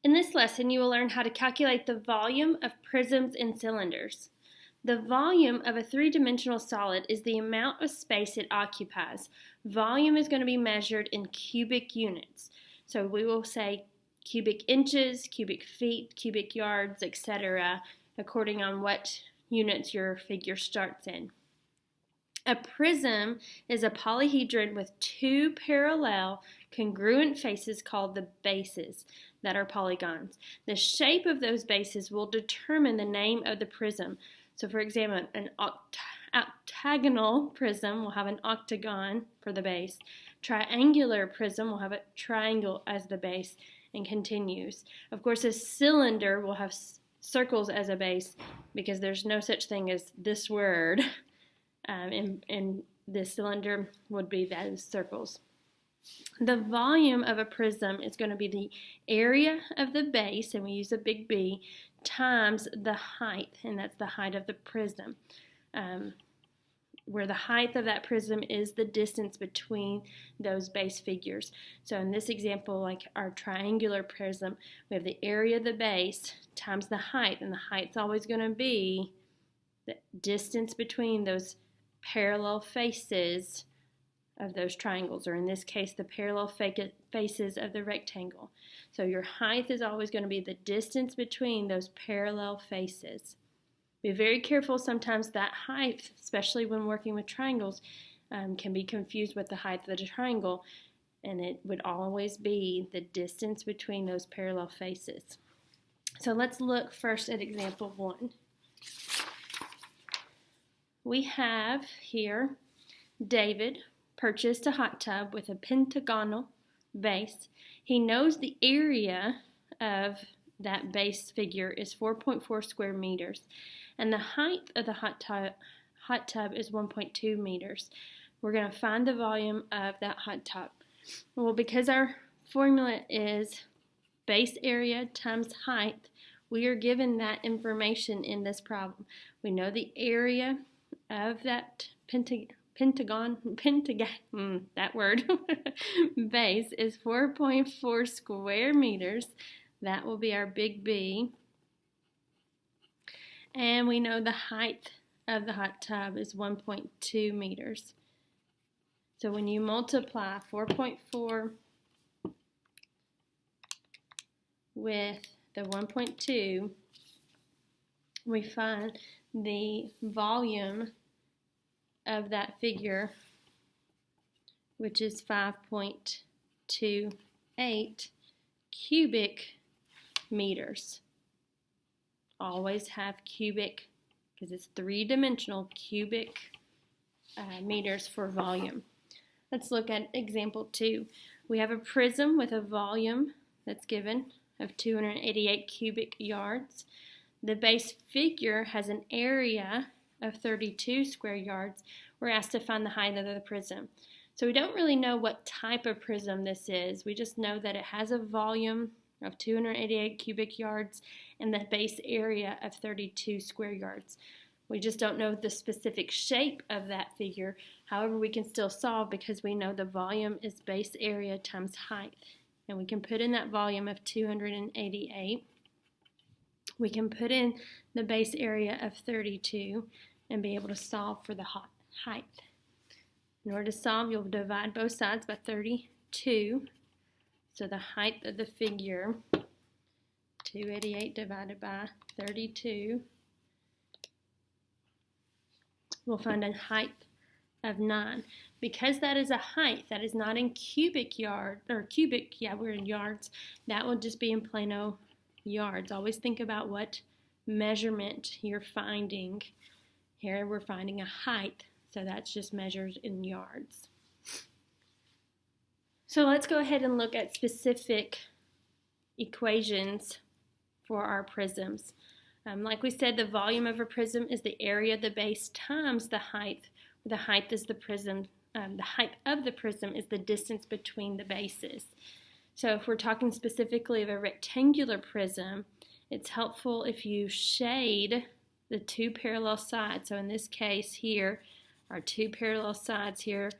In this lesson, you will learn how to calculate the volume of prisms and cylinders. The volume of a three-dimensional solid is the amount of space it occupies. Volume is going to be measured in cubic units. So we will say cubic inches, cubic feet, cubic yards, etc., according on what units your figure starts in. A prism is a polyhedron with two parallel congruent faces called the bases that are polygons. The shape of those bases will determine the name of the prism. So for example, an octagonal prism will have an octagon for the base. Triangular prism will have a triangle as the base and continues. Of course, a cylinder will have circles as a base because there's no such thing as this word. And the cylinder would be those circles. The volume of a prism is going to be the area of the base, and we use a big B, times the height, and that's the height of the prism. Where the height of that prism is the distance between those base figures. So in this example, like our triangular prism, we have the area of the base times the height, and the height's always going to be the distance between those parallel faces of those triangles, or in this case, the parallel faces of the rectangle. So your height is always going to be the distance between those parallel faces. Be very careful. Sometimes that height, especially when working with triangles, can be confused with the height of the triangle, and it would always be the distance between those parallel faces. So let's look first at example 1. We have here David purchased a hot tub with a pentagonal base. He knows the area of that base figure is 4.4 square meters, and the height of the hot tub is 1.2 meters. We're going to find the volume of that hot tub. Well, because our formula is base area times height, we are given that information in this problem. We know the area of that pentagon, that word, base is 4.4 square meters. That will be our big B. And we know the height of the hot tub is 1.2 meters. So when you multiply 4.4 with the 1.2, we find the volume of that figure, which is 5.28 cubic meters. Always have cubic because it's three-dimensional cubic meters for volume. Let's look at example 2. We have a prism with a volume that's given of 288 cubic yards. The base figure has an area of 32 square yards. We're asked to find the height of the prism. So we don't really know what type of prism this is. We just know that it has a volume of 288 cubic yards and the base area of 32 square yards. We just don't know the specific shape of that figure. However, we can still solve because we know the volume is base area times height. And we can put in that volume of 288. We can put in the base area of 32 and be able to solve for the height. In order to solve, you'll divide both sides by 32. So the height of the figure, 288 divided by 32, we'll find a height of 9. Because that is a height, that is not in cubic yard, or cubic, yeah, we're in yards, that will just be in Plano yards. Always think about what measurement you're finding. Here we're finding a height, so that's just measured in yards. So let's go ahead and look at specific equations for our prisms. Like we said, the volume of a prism is the area of the base times the height. The height is the prism. The height of the prism is the distance between the bases. So if we're talking specifically of a rectangular prism, it's helpful if you shade the two parallel sides. So in this case here, our two parallel sides here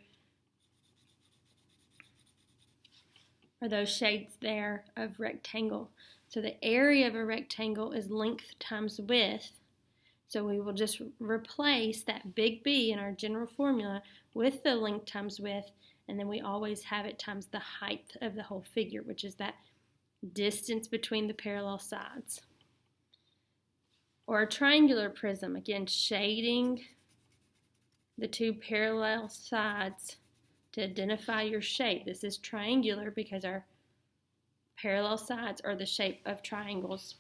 are those shades there of rectangle. So the area of a rectangle is length times width. So we will just replace that big B in our general formula with the length times width, and then we always have it times the height of the whole figure, which is that distance between the parallel sides. Or a triangular prism, again, shading the two parallel sides to identify your shape. This is triangular because our parallel sides are the shape of triangles.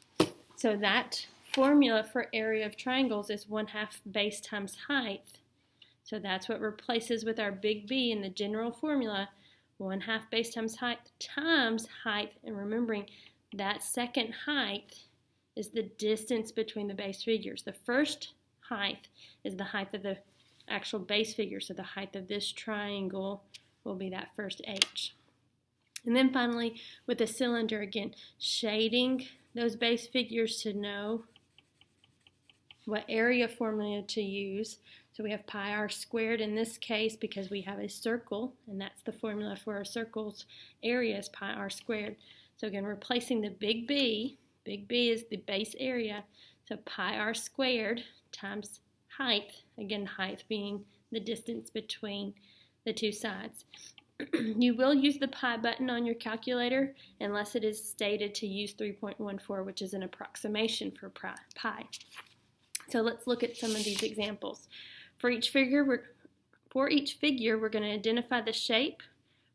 So that formula for area of triangles is 1/2 base times height. So that's what replaces with our big B in the general formula, 1/2 base times height, and remembering that second height is the distance between the base figures. The first height is the height of the actual base figure, so the height of this triangle will be that first H. And then finally, with the cylinder, again, shading those base figures to know what area formula to use. So we have pi r squared in this case because we have a circle, and that's the formula for our circle's area is pi r squared. So again, replacing the big B is the base area, so pi r squared times height, again height being the distance between the two sides. You will use the pi button on your calculator unless it is stated to use 3.14, which is an approximation for pi. So let's look at some of these examples. For each figure, we're going to identify the shape,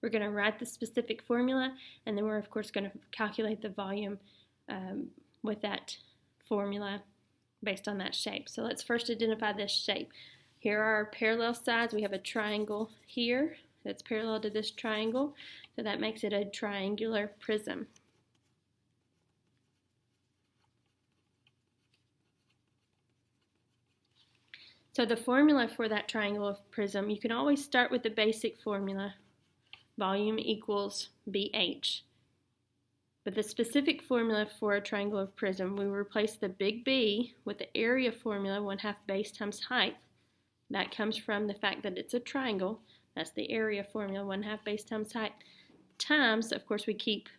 we're going to write the specific formula, and then we're of course going to calculate the volume with that formula based on that shape. So let's first identify this shape. Here are our parallel sides. We have a triangle here that's parallel to this triangle, so that makes it a triangular prism. So the formula for that triangular prism, you can always start with the basic formula, volume equals BH. But the specific formula for a triangular prism, we replace the big B with the area formula, 1/2 base times height. That comes from the fact that it's a triangle. That's the area formula, 1/2 base times height, times, of course, we keep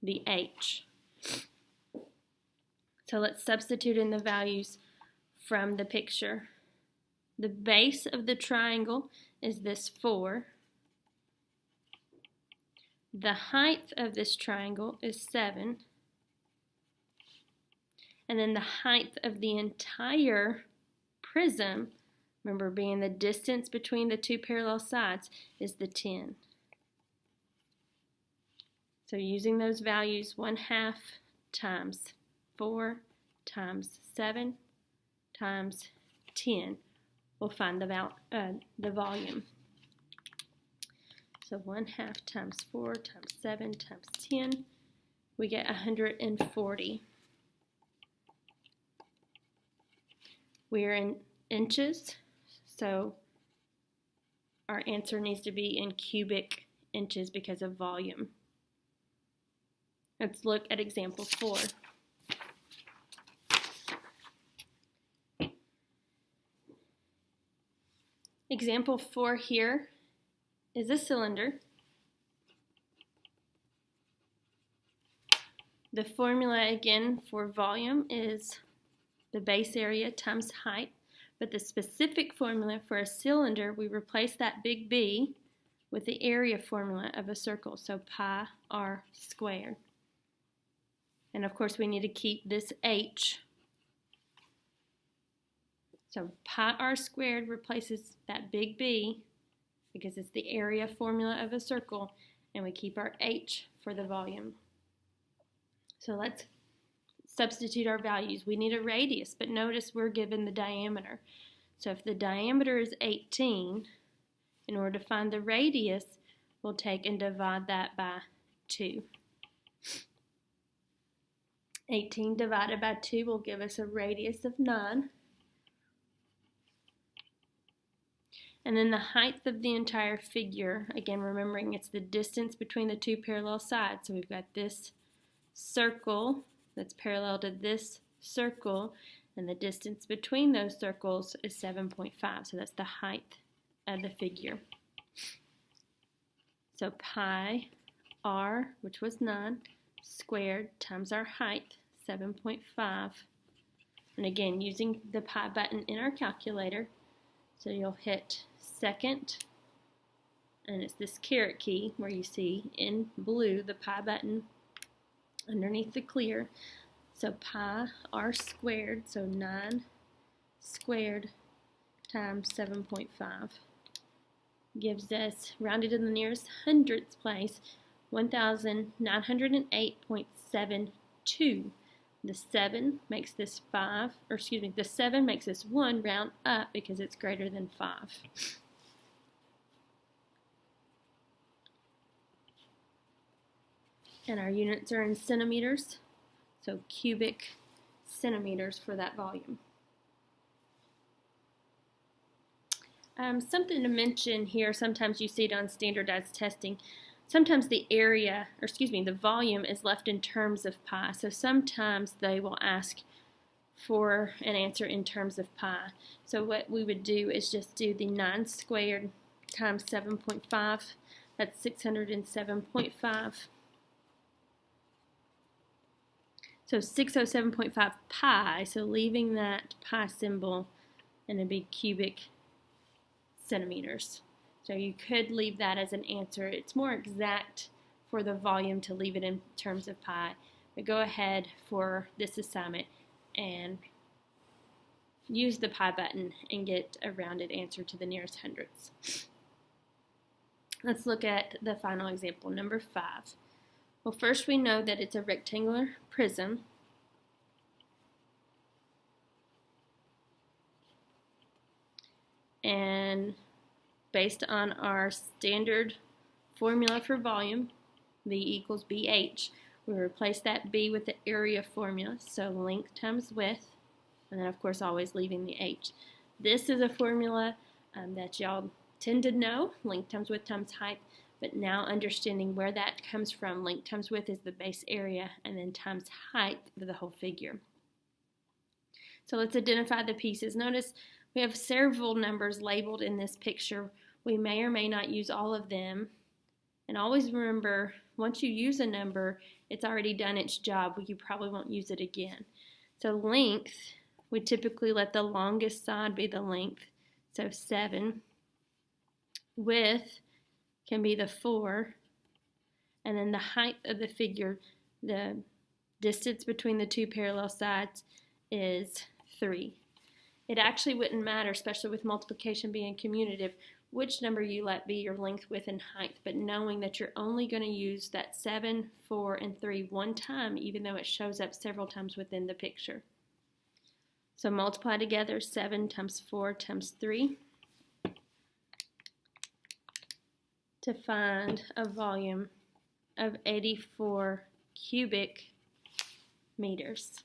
the H. So let's substitute in the values from the picture. The base of the triangle is this 4. The height of this triangle is 7. And then the height of the entire prism, remember being the distance between the two parallel sides, is the 10. So using those values, 1/2 times 4 times 7 times 10, we'll find the volume. So 1/2 times 4 times 7 times 10, we get 140. We are in inches, so our answer needs to be in cubic inches because of volume. Let's look at example 4. Example 4 here is a cylinder. The formula again for volume is the base area times height, but the specific formula for a cylinder, we replace that big B with the area formula of a circle, so pi r squared. And of course we need to keep this H. So pi r squared replaces that big B because it's the area formula of a circle, and we keep our H for the volume. So let's substitute our values. We need a radius, but notice we're given the diameter. So if the diameter is 18, in order to find the radius, we'll take and divide that by 2. 18 divided by 2 will give us a radius of 9. And then the height of the entire figure, again remembering it's the distance between the two parallel sides. So we've got this circle that's parallel to this circle, and the distance between those circles is 7.5. So that's the height of the figure. So pi r, which was 9, squared times our height, 7.5. And again, using the pi button in our calculator, so you'll hit second, and it's this caret key where you see in blue the pi button underneath the clear. So pi r squared, so 9 squared times 7.5 gives us, rounded to the nearest hundredths place, 1,908.72. The 7 makes this 5, or excuse me, the 7 makes this 1 round up because it's greater than 5. And our units are in centimeters, so cubic centimeters for that volume. Something to mention here, sometimes you see it on standardized testing. Sometimes the area, or excuse me, the volume is left in terms of pi. So sometimes they will ask for an answer in terms of pi. So what we would do is just do the 9 squared times 7.5. That's 607.5. So 607.5 pi, so leaving that pi symbol, and it'd be cubic centimeters. So you could leave that as an answer. It's more exact for the volume to leave it in terms of pi. But go ahead for this assignment and use the pi button and get a rounded answer to the nearest hundredths. Let's look at the final example, number 5. Well, first we know that it's a rectangular prism. And based on our standard formula for volume, V equals BH, we replace that B with the area formula, so length times width, and then of course always leaving the H. This is a formula that y'all tend to know, length times width times height, but now understanding where that comes from, length times width is the base area, and then times height for the whole figure. So let's identify the pieces. Notice we have several numbers labeled in this picture. We may or may not use all of them. And always remember, once you use a number, it's already done its job. You probably won't use it again. So length, we typically let the longest side be the length, so 7. Width can be the 4. And then the height of the figure, the distance between the two parallel sides, is 3. It actually wouldn't matter, especially with multiplication being commutative, which number you let be your length, width, and height, but knowing that you're only going to use that 7, 4, and 3 one time, even though it shows up several times within the picture. So multiply together 7 times 4 times 3 to find a volume of 84 cubic meters.